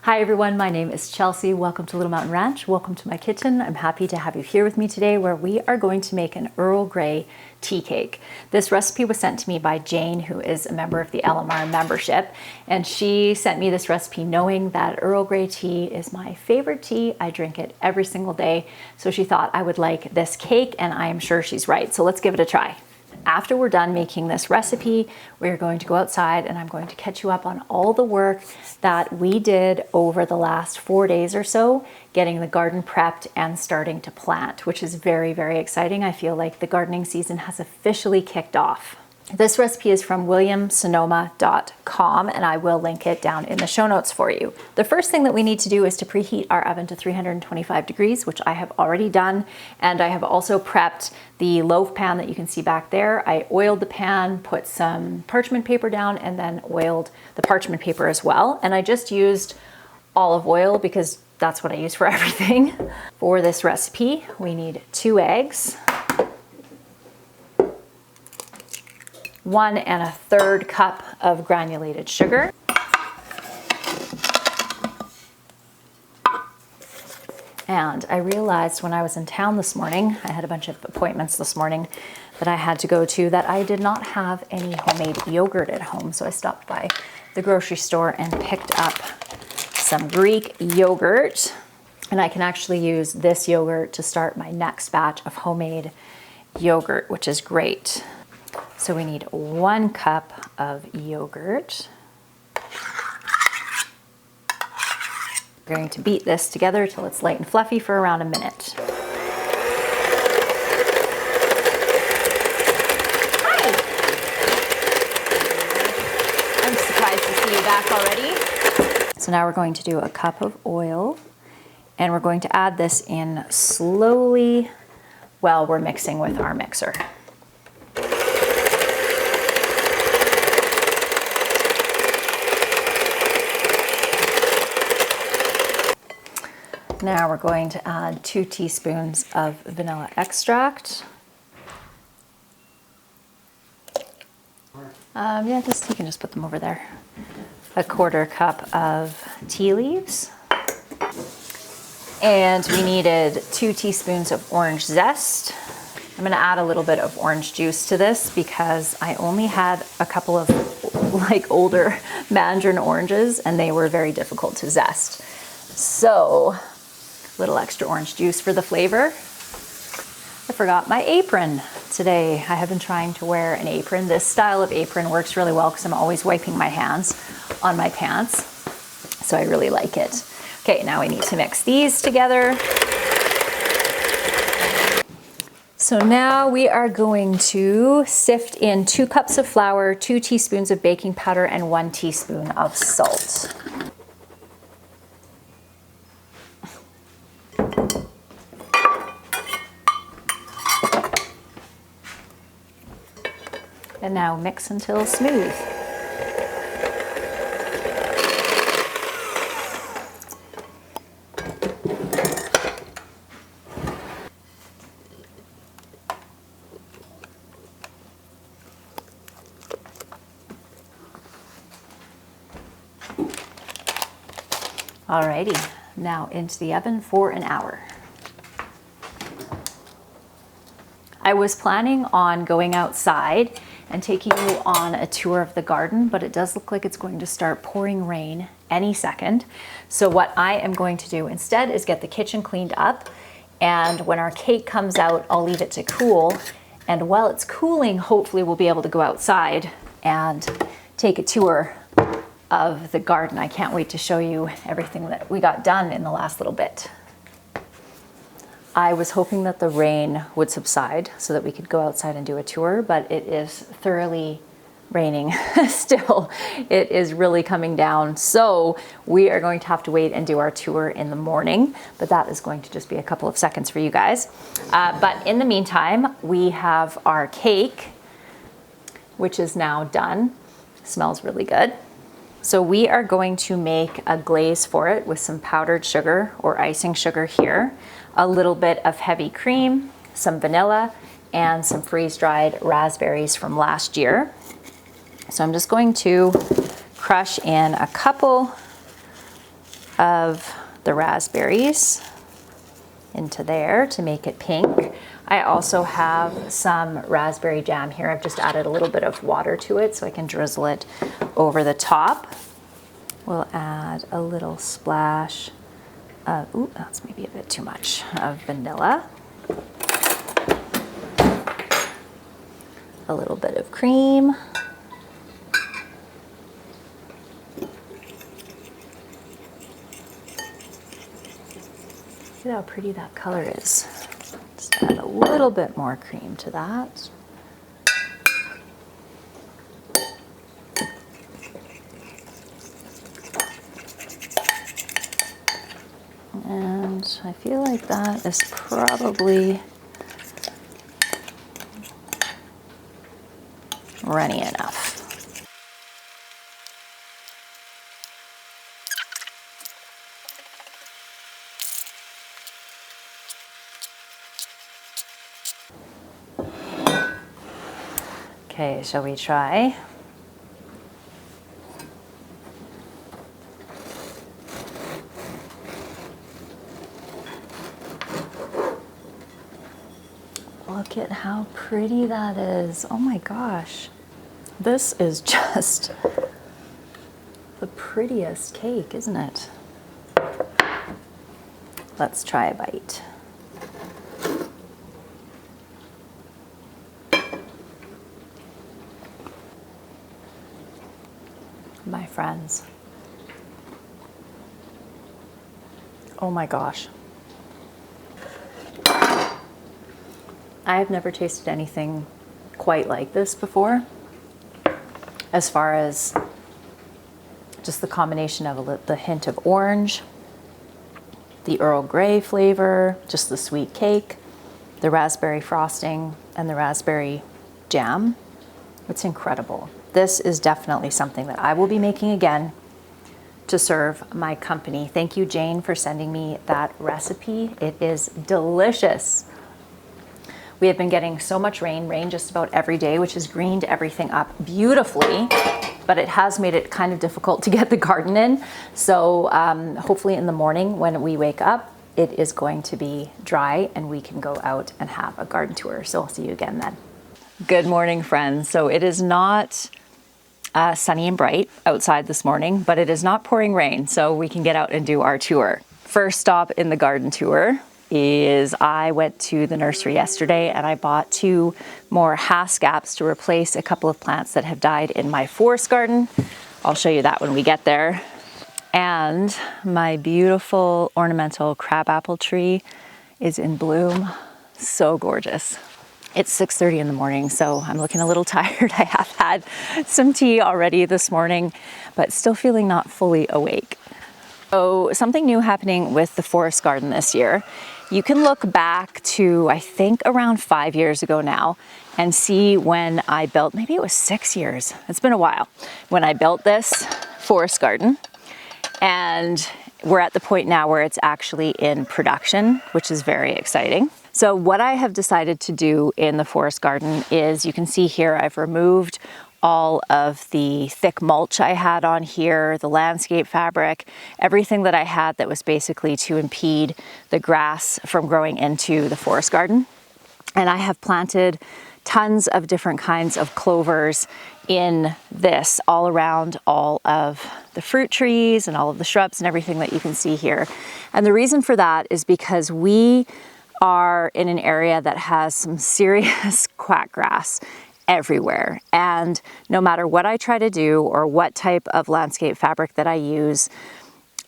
Hi everyone, my name is Chelsea. Welcome to Little Mountain Ranch. Welcome to my kitchen. I'm happy to have you here with me today where we are going to make an Earl Grey tea cake. This recipe was sent to me by Jane, who is a member of the LMR membership, and she sent me this recipe knowing that Earl Grey tea is my favorite tea. I drink it every single day, so she thought I would like this cake, and I am sure she's right. So let's give it a try. After we're done making this recipe, we're going to go outside and I'm going to catch you up on all the work that we did over the last 4 days or so, getting the garden prepped and starting to plant, which is very, very exciting. I feel like the gardening season has officially kicked off. This recipe is from williamsonoma.com and I will link it down in the show notes for you. The first thing that we need to do is to preheat our oven to 325 degrees, which I have already done. And I have also prepped the loaf pan that you can see back there. I oiled the pan, put some parchment paper down, and then oiled the parchment paper as well. And I just used olive oil because that's what I use for everything. For this recipe, we need 2 eggs, 1 1/3 cup of granulated sugar, and I realized when I was in town this morning, I had a bunch of appointments this morning that I had to go to, that I did not have any homemade yogurt at home. So I stopped by the grocery store and picked up some Greek yogurt, and I can actually use this yogurt to start my next batch of homemade yogurt, which is great. So we need 1 cup of yogurt. We're going to beat this together till it's light and fluffy for around a minute. Hi! I'm surprised to see you back already. So now we're going to do a cup of oil, and we're going to add this in slowly while we're mixing with our mixer. Now we're going to add 2 teaspoons of vanilla extract. You can just put them over there. 1/4 cup of tea leaves. And we needed 2 teaspoons of orange zest. I'm gonna add a little bit of orange juice to this because I only had a couple of older mandarin oranges and they were very difficult to zest. So, little extra orange juice for the flavor. I forgot my apron today. I have been trying to wear an apron. This style of apron works really well because I'm always wiping my hands on my pants. So I really like it. Okay, now we need to mix these together. So now we are going to sift in 2 cups of flour, 2 teaspoons of baking powder, and 1 teaspoon of salt. And now mix until smooth. Alrighty, now into the oven for an hour. I was planning on going outside and taking you on a tour of the garden, but it does look like it's going to start pouring rain any second. So what I am going to do instead is get the kitchen cleaned up, and when our cake comes out, I'll leave it to cool. And while it's cooling, hopefully we'll be able to go outside and take a tour of the garden. I can't wait to show you everything that we got done in the last little bit. I was hoping that the rain would subside so that we could go outside and do a tour, but it is thoroughly raining still. It is really coming down. So we are going to have to wait and do our tour in the morning, but that is going to just be a couple of seconds for you guys. But in the meantime, we have our cake, which is now done. Smells really good. So we are going to make a glaze for it with some powdered sugar or icing sugar here, a little bit of heavy cream, some vanilla, and some freeze-dried raspberries from last year. So I'm just going to crush in a couple of the raspberries into there to make it pink. I also have some raspberry jam here. I've just added a little bit of water to it so I can drizzle it over the top. We'll add a little splash of, ooh, that's maybe a bit too much, of vanilla. A little bit of cream. Look at how pretty that color is. Just add a little bit more cream to that. And I feel like that is probably runny enough. Okay, shall we try? Look at how pretty that is. Oh my gosh. This is just the prettiest cake, isn't it? Let's try a bite. My friends. Oh my gosh. I have never tasted anything quite like this before, as far as just the combination of the hint of orange, the Earl Grey flavor, just the sweet cake, the raspberry frosting, and the raspberry jam. It's incredible. This is definitely something that I will be making again to serve my company. Thank you, Jane, for sending me that recipe. It is delicious. We have been getting so much rain just about every day, which has greened everything up beautifully, but it has made it kind of difficult to get the garden in. So hopefully in the morning when we wake up, it is going to be dry and we can go out and have a garden tour. So I'll see you again then. Good morning, friends. So it is not sunny and bright outside this morning, but it is not pouring rain, so we can get out and do our tour. First stop in the garden tour is I went to the nursery yesterday and I bought 2 more haskaps to replace a couple of plants that have died in my forest garden. I'll show you that when we get there. And my beautiful ornamental crabapple tree is in bloom. So gorgeous. It's 6:30 in the morning, so I'm looking a little tired. I have had some tea already this morning, but still feeling not fully awake. So something new happening with the forest garden this year. You can look back to, I think, around 5 years ago now and see when I built, maybe it was 6 years. It's been a while when I built this forest garden. And we're at the point now where it's actually in production, which is very exciting. So what I have decided to do in the forest garden is, you can see here, I've removed all of the thick mulch I had on here, the landscape fabric, everything that I had that was basically to impede the grass from growing into the forest garden. And I have planted tons of different kinds of clovers in this all around all of the fruit trees and all of the shrubs and everything that you can see here. And the reason for that is because we are in an area that has some serious quackgrass everywhere. And no matter what I try to do or what type of landscape fabric that I use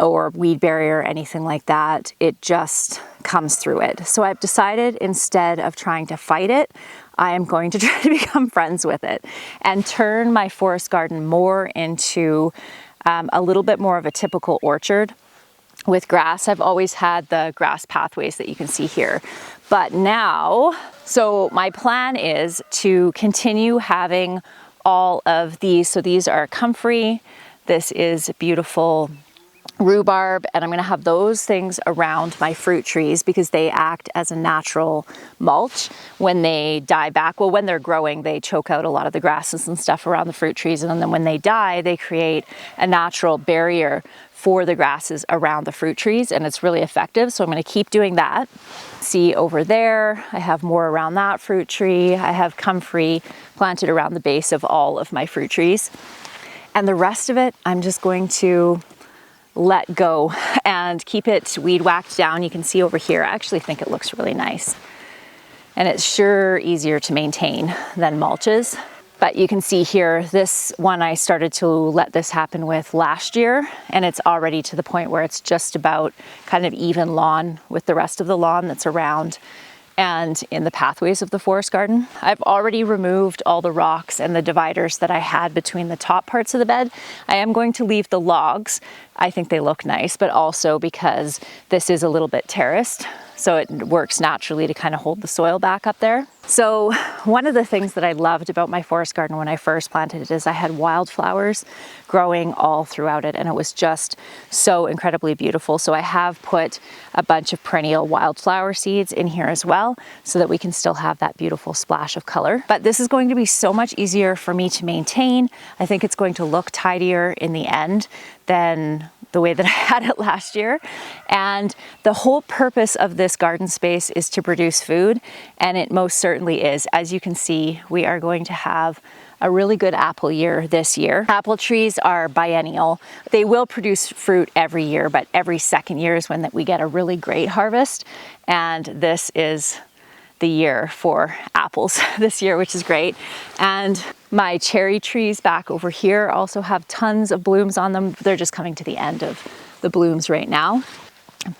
or weed barrier or anything like that, it just comes through it. So I've decided, instead of trying to fight it, I am going to try to become friends with it and turn my forest garden more into a little bit more of a typical orchard with grass. I've always had the grass pathways that you can see here, but now, so my plan is to continue having all of these. So these are comfrey, this is beautiful rhubarb, and I'm going to have those things around my fruit trees because they act as a natural mulch when they die back. Well, when they're growing, they choke out a lot of the grasses and stuff around the fruit trees, and then when they die, they create a natural barrier for the grasses around the fruit trees, and it's really effective. So I'm going to keep doing that. See over there, I have more around that fruit tree. I have comfrey planted around the base of all of my fruit trees. And the rest of it, I'm just going to let go and keep it weed whacked down. You can see over here, I actually think it looks really nice. And it's sure easier to maintain than mulches. But you can see here, this one I started to let this happen with last year, and it's already to the point where it's just about kind of even lawn with the rest of the lawn that's around and in the pathways of the forest garden. I've already removed all the rocks and the dividers that I had between the top parts of the bed. I am going to leave the logs. I think they look nice, but also because this is a little bit terraced, so it works naturally to kind of hold the soil back up there. So one of the things that I loved about my forest garden when I first planted it is I had wildflowers growing all throughout it, and it was just so incredibly beautiful. So I have put a bunch of perennial wildflower seeds in here as well, so that we can still have that beautiful splash of color. But this is going to be so much easier for me to maintain. I think it's going to look tidier in the end than the way that I had it last year. And the whole purpose of this garden space is to produce food, and it most certainly is. As you can see, we are going to have a really good apple year this year. Apple trees are biennial. They will produce fruit every year, but every second year is when we get a really great harvest. And this is the year for apples this year, which is great. And my cherry trees back over here also have tons of blooms on them. They're just coming to the end of the blooms right now,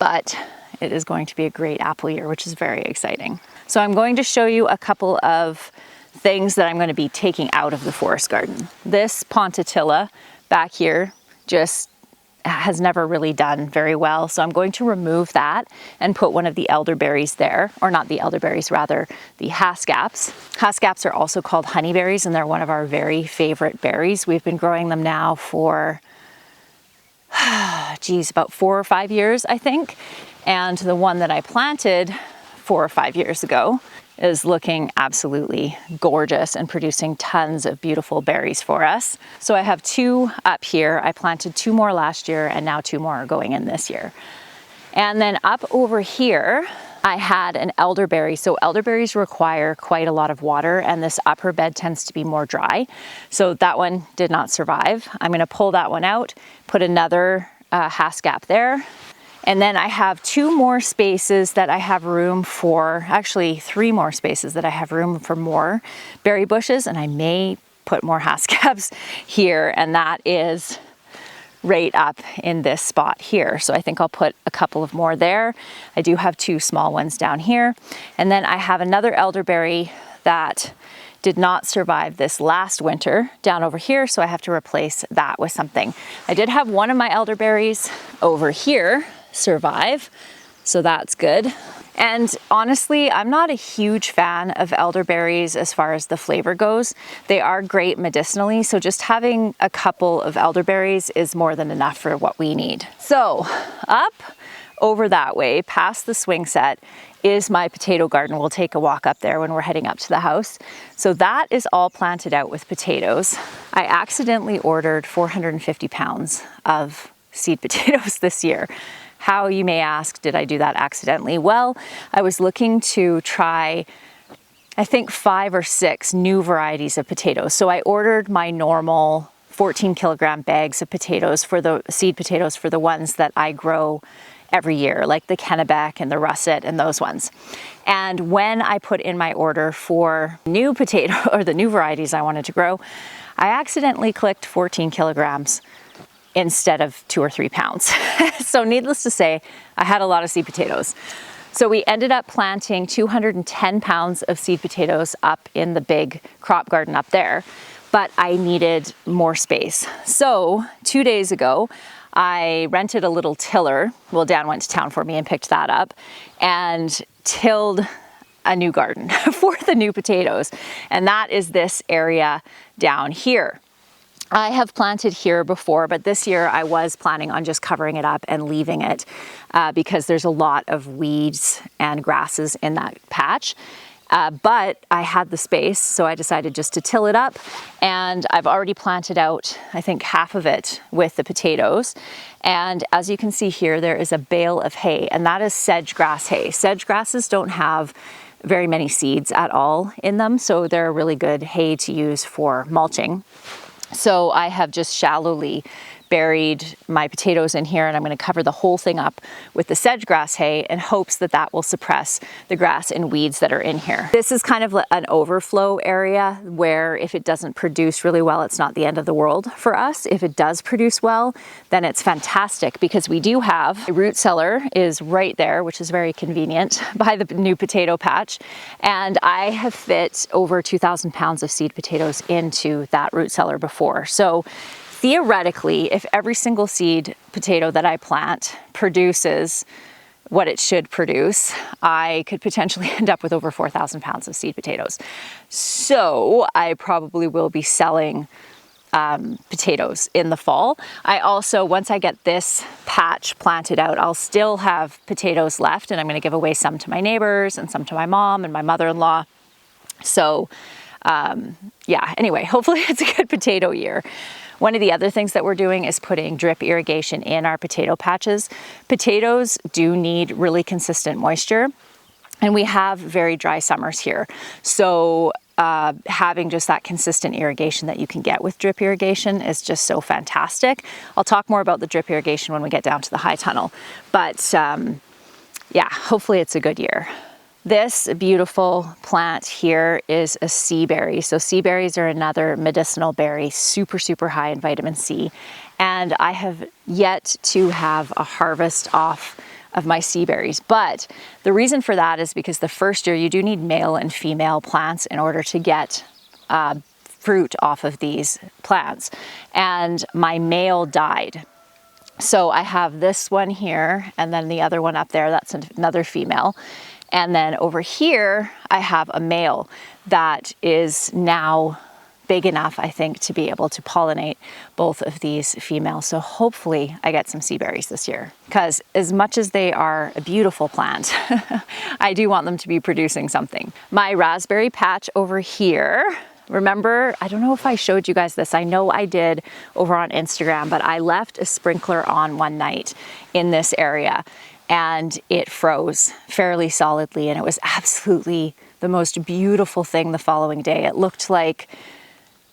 but it is going to be a great apple year, which is very exciting. So I'm going to show you a couple of things that I'm going to be taking out of the forest garden. This Pontatilla back here just has never really done very well. So I'm going to remove that and put one of the elderberries there, or not the elderberries, rather the haskaps. Haskaps are also called honeyberries, and they're one of our very favorite berries. We've been growing them now for, about 4 or 5 years, I think. And the one that I planted 4 or 5 years ago is looking absolutely gorgeous and producing tons of beautiful berries for us. So I have 2 up here. I planted 2 more last year, and now 2 more are going in this year. And then up over here, I had an elderberry. So elderberries require quite a lot of water, and this upper bed tends to be more dry. So that one did not survive. I'm gonna pull that one out, put another haskap there. And then I have 2 more spaces that I have room for, actually 3 more spaces that I have room for more berry bushes, and I may put more haskaps here, and that is right up in this spot here. So I think I'll put a couple of more there. I do have 2 small ones down here. And then I have another elderberry that did not survive this last winter down over here, so I have to replace that with something. I did have one of my elderberries over here survive, so that's good. And honestly, I'm not a huge fan of elderberries as far as the flavor goes. They are great medicinally, so just having a couple of elderberries is more than enough for what we need. So up over that way, past the swing set, is my potato garden. We'll take a walk up there when we're heading up to the house. So that is all planted out with potatoes. I accidentally ordered 450 pounds of seed potatoes this year. How, you may ask, did I do that accidentally? Well, I was looking to try, I think 5 or 6 new varieties of potatoes. So I ordered my normal 14 kilogram bags of potatoes, for the seed potatoes, for the ones that I grow every year, like the Kennebec and the Russet and those ones. And when I put in my order for new potato, or the new varieties I wanted to grow, I accidentally clicked 14 kilograms instead of 2 or 3 pounds. So needless to say, I had a lot of seed potatoes. So we ended up planting 210 pounds of seed potatoes up in the big crop garden up there, but I needed more space. So 2 days ago, I rented a little tiller. Well, Dan went to town for me and picked that up and tilled a new garden for the new potatoes. And that is this area down here. I have planted here before, but this year I was planning on just covering it up and leaving it because there's a lot of weeds and grasses in that patch. But I had the space, so I decided just to till it up, and I've already planted out, I think, half of it with the potatoes. And as you can see here, there is a bale of hay, and that is sedge grass hay. Sedge grasses don't have very many seeds at all in them, so they're a really good hay to use for mulching. So I have just shallowly buried my potatoes in here, and I'm going to cover the whole thing up with the sedge grass hay in hopes that that will suppress the grass and weeds that are in here. This is kind of an overflow area where if it doesn't produce really well, it's not the end of the world for us. If it does produce well, then it's fantastic, because we do have a root cellar is right there, which is very convenient by the new potato patch. And I have fit over 2,000 pounds of seed potatoes into that root cellar before. So theoretically, if every single seed potato that I plant produces what it should produce, I could potentially end up with over 4,000 pounds of seed potatoes. So I probably will be selling potatoes in the fall. I also, once I get this patch planted out, I'll still have potatoes left, and I'm going to give away some to my neighbors and some to my mom and my mother-in-law. So yeah, anyway, hopefully it's a good potato year. One of the other things that we're doing is putting drip irrigation in our potato patches. Potatoes do need really consistent moisture, and we have very dry summers here. So having just that consistent irrigation that you can get with drip irrigation is just so fantastic. I'll talk more about the drip irrigation when we get down to the high tunnel, but yeah, hopefully it's a good year. This beautiful plant here is a sea berry. So sea berries are another medicinal berry, super, super high in vitamin C. And I have yet to have a harvest off of my sea berries. But the reason for that is because the first year you do need male and female plants in order to get fruit off of these plants. And my male died. So I have this one here, and then the other one up there, that's another female. And then over here, I have a male that is now big enough, I think, to be able to pollinate both of these females. So hopefully I get some sea berries this year, because as much as they are a beautiful plant, I do want them to be producing something. My raspberry patch over here, remember, I don't know if I showed you guys this. I know I did over on Instagram, but I left a sprinkler on one night in this area, and it froze fairly solidly, and it was absolutely the most beautiful thing the following day. It looked like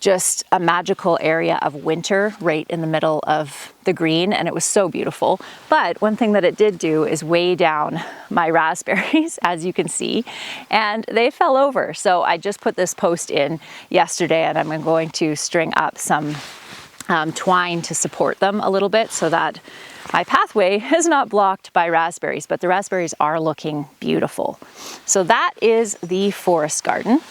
just a magical area of winter right in the middle of the green, and it was so beautiful. But one thing that it did do is weigh down my raspberries, as you can see, and they fell over. So I just put this post in yesterday, and I'm going to string up some twine to support them a little bit so that my pathway is not blocked by raspberries, but the raspberries are looking beautiful. So that is the forest garden.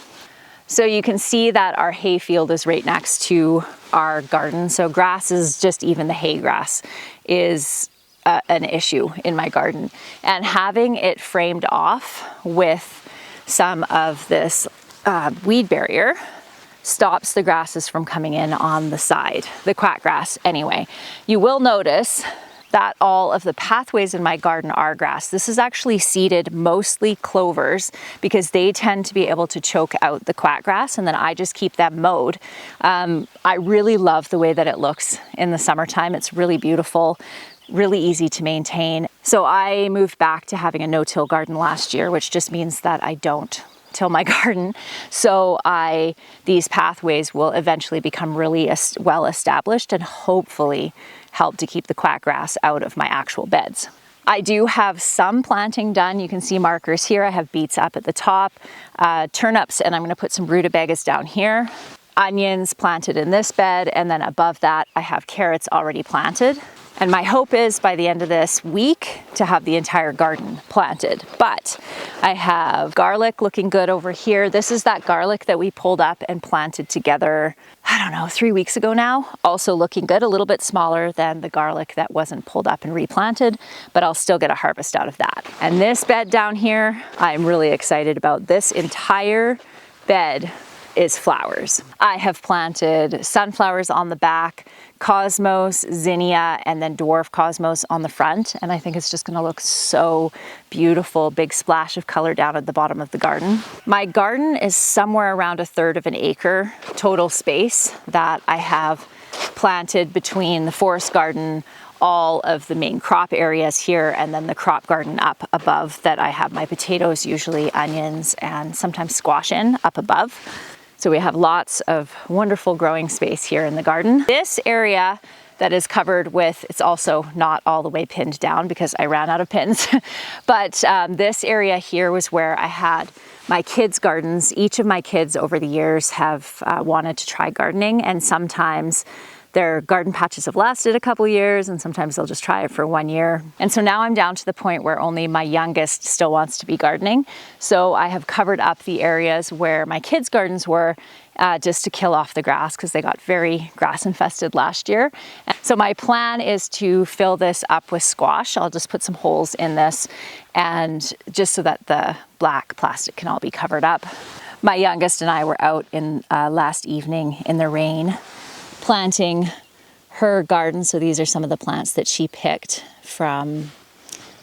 So you can see that our hay field is right next to our garden. So grass is just, even the hay grass is an issue in my garden. And having it framed off with some of this weed barrier stops the grasses from coming in on the side, the quackgrass anyway. You will notice that all of the pathways in my garden are grass. This is actually seeded mostly clovers because they tend to be able to choke out the quackgrass, and then I just keep them mowed. I really love the way that it looks in the summertime. It's really beautiful, really easy to maintain. So I moved back to having a no-till garden last year, which just means that I don't till my garden. So these pathways will eventually become really well established and hopefully help to keep the quackgrass out of my actual beds. I do have some planting done. You can see markers here. I have beets up at the top, turnips, and I'm going to put some rutabagas down here. Onions planted in this bed, and then above that I have carrots already planted. And my hope is by the end of this week to have the entire garden planted. But I have garlic looking good over here. This is that garlic that we pulled up and planted together, I don't know, 3 weeks ago now. Also looking good, a little bit smaller than the garlic that wasn't pulled up and replanted, but I'll still get a harvest out of that. And this bed down here, I'm really excited about. This entire bed is flowers. I have planted sunflowers on the back, cosmos, zinnia, and then dwarf cosmos on the front. And I think it's just gonna look so beautiful, big splash of color down at the bottom of the garden. My garden is somewhere around 1/3 of an acre total space that I have planted between the forest garden, all of the main crop areas here, and then the crop garden up above that I have my potatoes, usually onions, and sometimes squash in up above. So we have lots of wonderful growing space here in the garden. This area that is covered with, it's also not all the way pinned down because I ran out of pins, but this area here was where I had my kids' gardens. Each of my kids over the years have wanted to try gardening, and sometimes their garden patches have lasted a couple years, and sometimes they'll just try it for 1 year. And so now I'm down to the point where only my youngest still wants to be gardening. So I have covered up the areas where my kids' gardens were just to kill off the grass because they got very grass infested last year. So my plan is to fill this up with squash. I'll just put some holes in this, and just so that the black plastic can all be covered up. My youngest and I were out in last evening in the rain planting her garden. So these are some of the plants that she picked from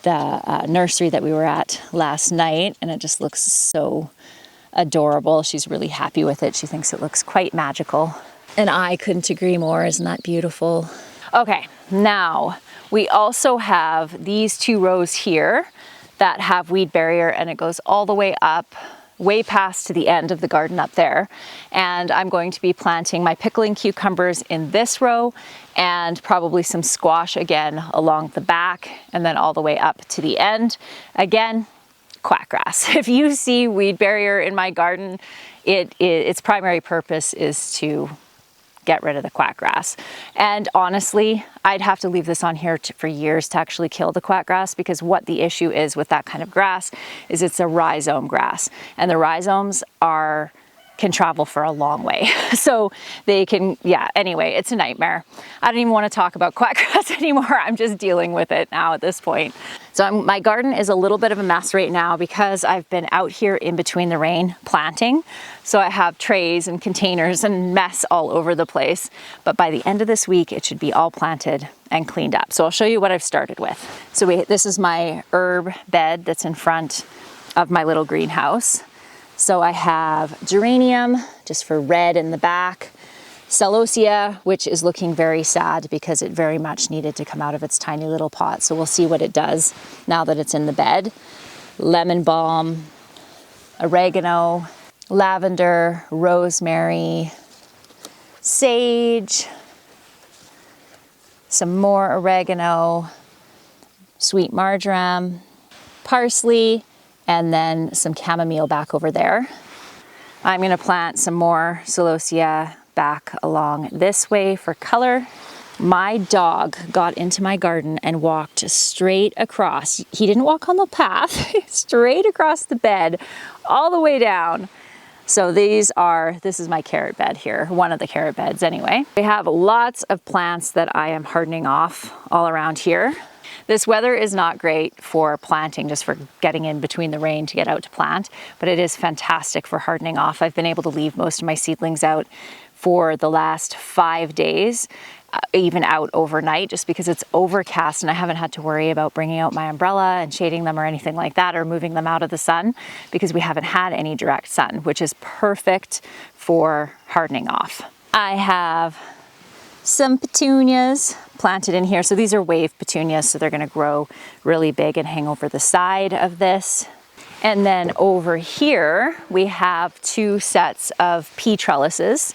the nursery that we were at last night, and it just looks so adorable. She's really happy with it. She thinks it looks quite magical, and I couldn't agree more. Isn't that beautiful? Okay, now we also have these 2 rows here that have weed barrier, and it goes all the way up, way past to the end of the garden up there. And I'm going to be planting my pickling cucumbers in this row, and probably some squash again along the back, and then all the way up to the end. Again, quackgrass. If you see weed barrier in my garden, its primary purpose is to get rid of the quackgrass. And honestly, I'd have to leave this on here for years to actually kill the quackgrass, because what the issue is with that kind of grass is it's a rhizome grass, and the rhizomes can travel for a long way. So they can, yeah, anyway, it's a nightmare. I don't even want to talk about quackgrass anymore. I'm just dealing with it now at this point. So my garden is a little bit of a mess right now because I've been out here in between the rain planting. So I have trays and containers and mess all over the place. But by the end of this week, it should be all planted and cleaned up. So I'll show you what I've started with. So this is my herb bed that's in front of my little greenhouse. So I have geranium, just for red in the back, celosia, which is looking very sad because it very much needed to come out of its tiny little pot. So we'll see what it does now that it's in the bed. Lemon balm, oregano, lavender, rosemary, sage, some more oregano, sweet marjoram, parsley, and then some chamomile back over there. I'm gonna plant some more celosia back along this way for color. My dog got into my garden and walked straight across. He didn't walk on the path, straight across the bed, all the way down. So this is my carrot bed here, one of the carrot beds anyway. We have lots of plants that I am hardening off all around here. This weather is not great for planting, just for getting in between the rain to get out to plant, but it is fantastic for hardening off. I've been able to leave most of my seedlings out for the last 5 days, even out overnight, just because it's overcast and I haven't had to worry about bringing out my umbrella and shading them or anything like that, or moving them out of the sun, because we haven't had any direct sun, which is perfect for hardening off. I have some petunias planted in here. So these are wave petunias, so they're gonna grow really big and hang over the side of this. And then over here, we have 2 sets of pea trellises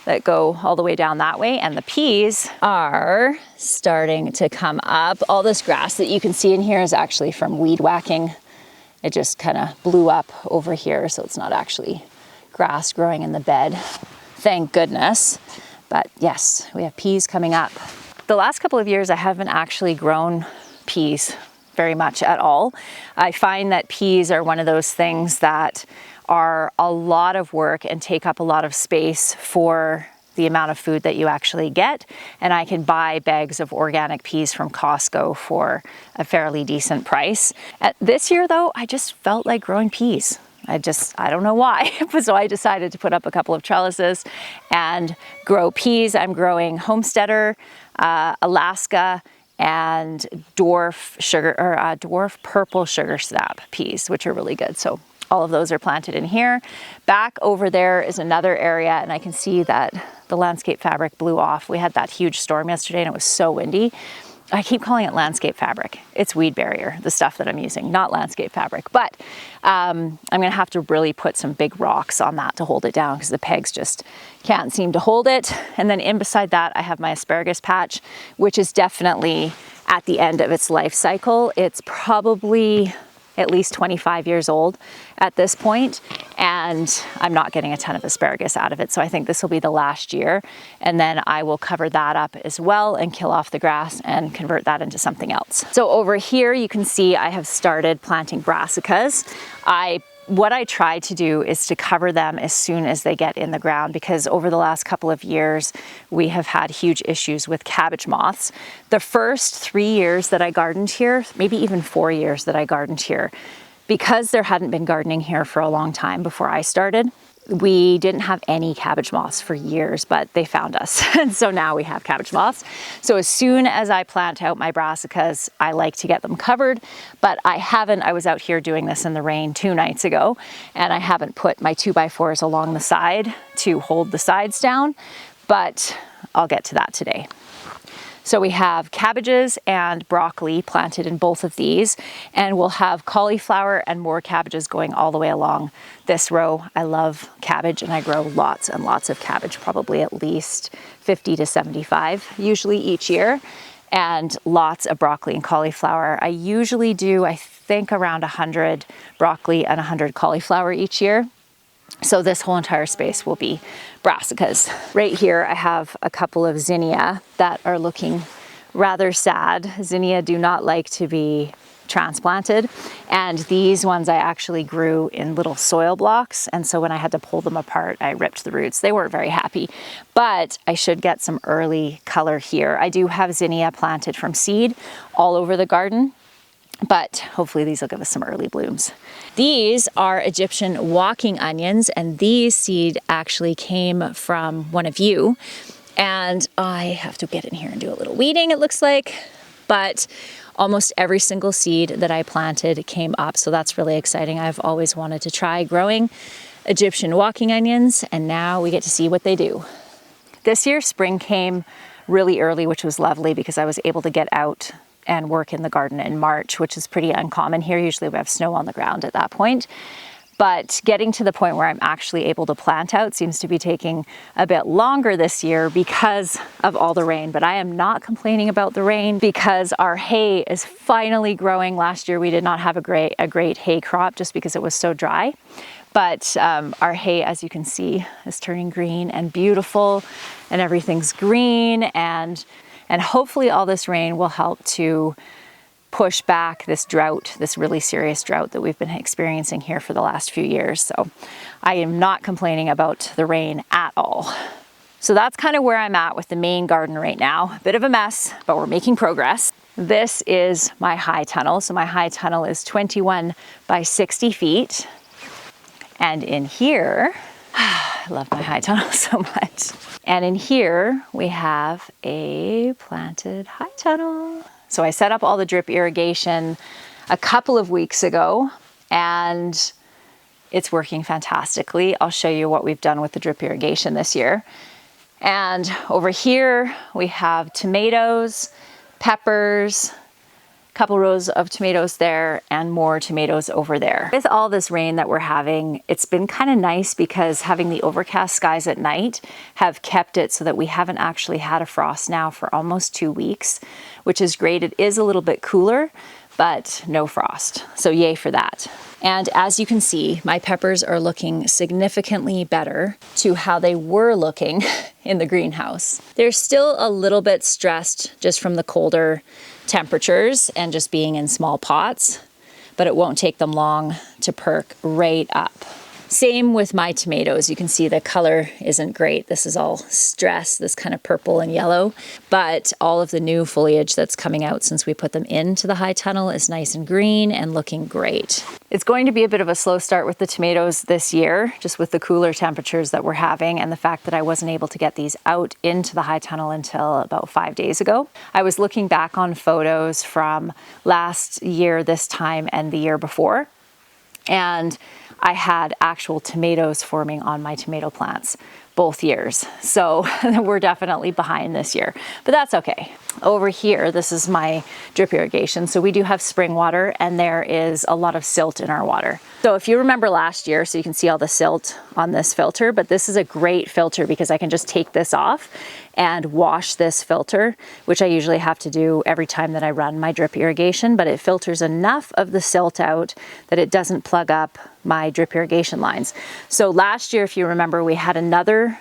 that go all the way down that way, and the peas are starting to come up. All this grass that you can see in here is actually from weed whacking. It just kind of blew up over here, so it's not actually grass growing in the bed, thank goodness. But yes, we have peas coming up. The last couple of years, I haven't actually grown peas very much at all. I find that peas are one of those things that are a lot of work and take up a lot of space for the amount of food that you actually get. And I can buy bags of organic peas from Costco for a fairly decent price. This year though, I just felt like growing peas. I don't know why. So I decided to put up a couple of trellises and grow peas. I'm growing homesteader, Alaska, and dwarf purple sugar snap peas, which are really good. So all of those are planted in here. Back over there is another area, and I can see that the landscape fabric blew off. We had that huge storm yesterday and it was so windy. I keep calling it landscape fabric. It's weed barrier, the stuff that I'm using, not landscape fabric. But I'm gonna have to really put some big rocks on that to hold it down because the pegs just can't seem to hold it. And then in beside that, I have my asparagus patch, which is definitely at the end of its life cycle. It's probably at least 25 years old at this point, and I'm not getting a ton of asparagus out of it. So I think this will be the last year, and then I will cover that up as well and kill off the grass and convert that into something else. So over here, you can see I have started planting brassicas. What I try to do is to cover them as soon as they get in the ground, because over the last couple of years, we have had huge issues with cabbage moths. The first 3 years that I gardened here, maybe even 4 years that I gardened here, because there hadn't been gardening here for a long time before I started, we didn't have any cabbage moths for years, but they found us. And so now we have cabbage moths. So as soon as I plant out my brassicas, I like to get them covered, but I was out here doing this in the rain 2 nights ago, and I haven't put my 2x4s along the side to hold the sides down, but I'll get to that today. So we have cabbages and broccoli planted in both of these, and we'll have cauliflower and more cabbages going all the way along this row. I love cabbage and I grow lots and lots of cabbage, probably at least 50 to 75 usually each year, and lots of broccoli and cauliflower. I usually do, I think, around 100 broccoli and 100 cauliflower each year. So this whole entire space will be brassicas. Right here, I have a couple of zinnia that are looking rather sad. Zinnia do not like to be transplanted. And these ones I actually grew in little soil blocks. And so when I had to pull them apart, I ripped the roots. They weren't very happy, but I should get some early color here. I do have zinnia planted from seed all over the garden, but hopefully these will give us some early blooms. These are Egyptian walking onions, and these seed actually came from one of you. And I have to get in here and do a little weeding, it looks like, but almost every single seed that I planted came up. So that's really exciting. I've always wanted to try growing Egyptian walking onions, and now we get to see what they do. This year, spring came really early, which was lovely because I was able to get out and work in the garden in March, which is pretty uncommon here. Usually we have snow on the ground at that point. But getting to the point where I'm actually able to plant out seems to be taking a bit longer this year because of all the rain. But I am not complaining about the rain because our hay is finally growing. Last year we did not have a great hay crop just because it was so dry. But our hay, as you can see, is turning green and beautiful, and everything's green, and hopefully all this rain will help to push back this drought, this really serious drought that we've been experiencing here for the last few years. So I am not complaining about the rain at all. So that's kind of where I'm at with the main garden right now. A bit of a mess, but we're making progress. This is my high tunnel. So my high tunnel is 21 by 60 feet. And in here, I love my high tunnel so much. And in here, we have a planted high tunnel. So I set up all the drip irrigation a couple of weeks ago, and it's working fantastically. I'll show you what we've done with the drip irrigation this year. And over here, we have tomatoes, peppers, couple rows of tomatoes there, and more tomatoes over there. With all this rain that we're having, it's been kind of nice because having the overcast skies at night have kept it so that we haven't actually had a frost now for almost 2 weeks, which is great. It is a little bit cooler, but no frost. So yay for that. And as you can see, my peppers are looking significantly better to how they were looking in the greenhouse. They're still a little bit stressed just from the colder temperatures and just being in small pots, but it won't take them long to perk right up. Same with my tomatoes. You can see the color isn't great. This is all stress, this kind of purple and yellow, but all of the new foliage that's coming out since we put them into the high tunnel is nice and green and looking great. It's going to be a bit of a slow start with the tomatoes this year, just with the cooler temperatures that we're having and the fact that I wasn't able to get these out into the high tunnel until about 5 days ago. I was looking back on photos from last year this time and the year before, and I had actual tomatoes forming on my tomato plants both years. So we're definitely behind this year, but that's okay. Over here, this is my drip irrigation. So we do have spring water and there is a lot of silt in our water. So if you remember last year, so you can see all the silt on this filter, but this is a great filter because I can just take this off and wash this filter, which I usually have to do every time that I run my drip irrigation, but it filters enough of the silt out that it doesn't plug up my drip irrigation lines. So last year, if you remember, we had another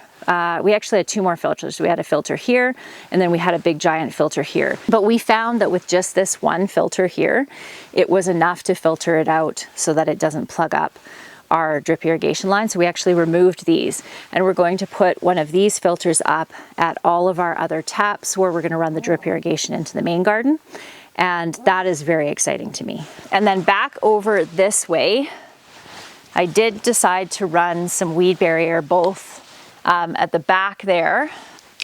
we actually had 2 more filters. We had a filter here, and then we had a big giant filter here. But we found that with just this one filter here, it was enough to filter it out so that it doesn't plug up our drip irrigation line. So we actually removed these, and we're going to put one of these filters up at all of our other taps where we're going to run the drip irrigation into the main garden. And that is very exciting to me. And then back over this way, I did decide to run some weed barrier both at the back there,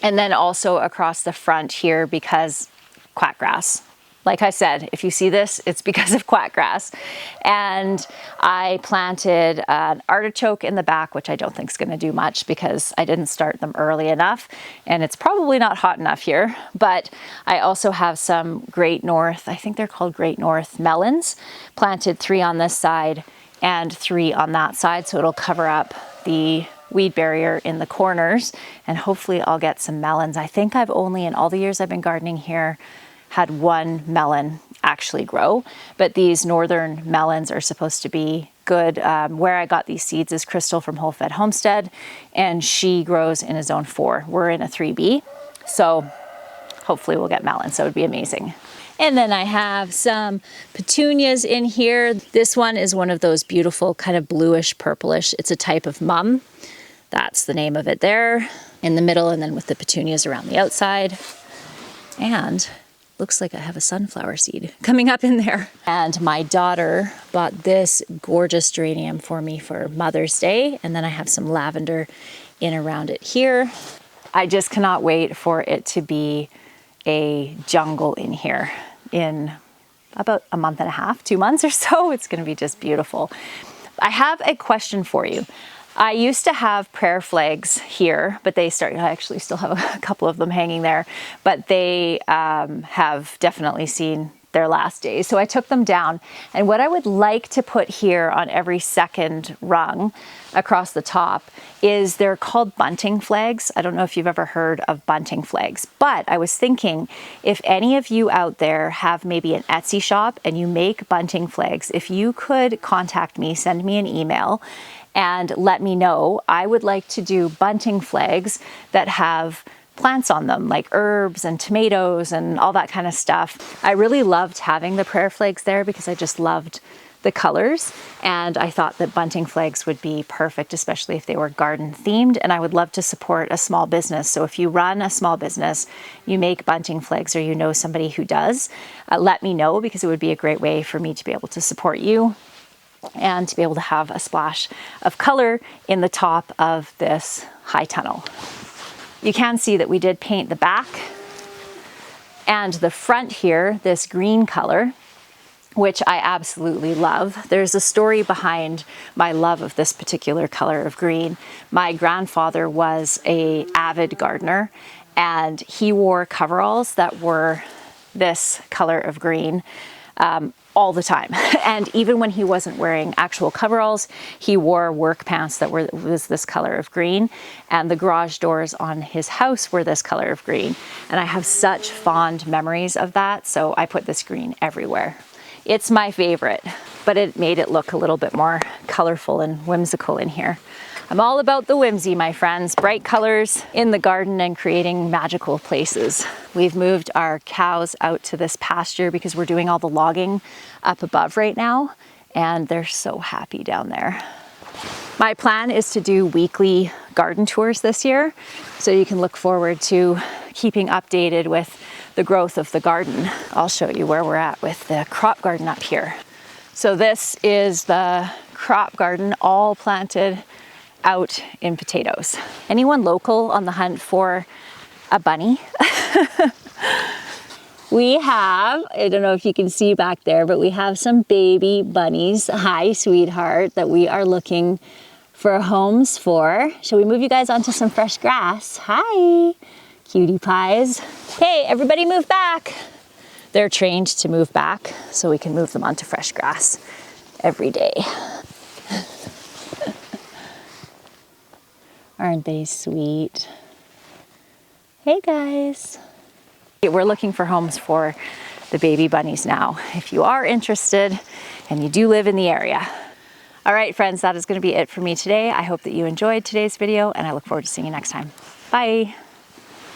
and then also across the front here because quackgrass. Like I said, if you see this, it's because of quackgrass. And I planted an artichoke in the back, which I don't think is going to do much because I didn't start them early enough, and it's probably not hot enough here. But I also have some Great North, I think they're called Great North melons, planted 3 on this side and 3 on that side, so it'll cover up the weed barrier in the corners, and hopefully I'll get some melons. I think I've only, in all the years I've been gardening here, had 1 melon actually grow, but these northern melons are supposed to be good. Where I got these seeds is Crystal from Whole Fed Homestead, and she grows in a zone 4. We're in a 3B, so hopefully we'll get melons. So it would be amazing. And then I have some petunias in here. This one is one of those beautiful kind of bluish purplish. It's a type of mum. That's the name of it there in the middle, and then with the petunias around the outside. And looks like I have a sunflower seed coming up in there. And my daughter bought this gorgeous geranium for me for Mother's Day. And then I have some lavender in around it here. I just cannot wait for it to be a jungle in here in about a month and a half, 2 months or so. It's going to be just beautiful. I have a question for you. I used to have prayer flags here, but I actually still have a couple of them hanging there, but they have definitely seen their last days. So I took them down. And what I would like to put here on every second rung across the top is they're called bunting flags. I don't know if you've ever heard of bunting flags, but I was thinking if any of you out there have maybe an Etsy shop and you make bunting flags, if you could contact me, send me an email and let me know. I would like to do bunting flags that have plants on them, like herbs and tomatoes and all that kind of stuff. I really loved having the prayer flags there because I just loved the colors, and I thought that bunting flags would be perfect, especially if they were garden themed, and I would love to support a small business. So if you run a small business, you make bunting flags, or you know somebody who does, let me know, because it would be a great way for me to be able to support you and to be able to have a splash of color in the top of this high tunnel. You can see that we did paint the back and the front here, this green color, which I absolutely love. There's a story behind my love of this particular color of green. My grandfather was an avid gardener, and he wore coveralls that were this color of green all the time. And even when he wasn't wearing actual coveralls, he wore work pants that was this color of green, and the garage doors on his house were this color of green. And I have such fond memories of that, so I put this green everywhere. It's my favorite, but it made it look a little bit more colorful and whimsical in here. I'm all about the whimsy, my friends. Bright colors in the garden and creating magical places. We've moved our cows out to this pasture because we're doing all the logging up above right now, and they're so happy down there. My plan is to do weekly garden tours this year, so you can look forward to keeping updated with the growth of the garden. I'll show you where we're at with the crop garden up here. So this is the crop garden, all planted out in potatoes. Anyone local on the hunt for a bunny? We have, I don't know if you can see back there, but we have some baby bunnies, hi sweetheart, that we are looking for homes for. Shall we move you guys onto some fresh grass? Hi, cutie pies. Hey, everybody move back. They're trained to move back, so we can move them onto fresh grass every day. Aren't they sweet? Hey guys. We're looking for homes for the baby bunnies now. If you are interested and you do live in the area. All right, friends, that is going to be it for me today. I hope that you enjoyed today's video and I look forward to seeing you next time. Bye.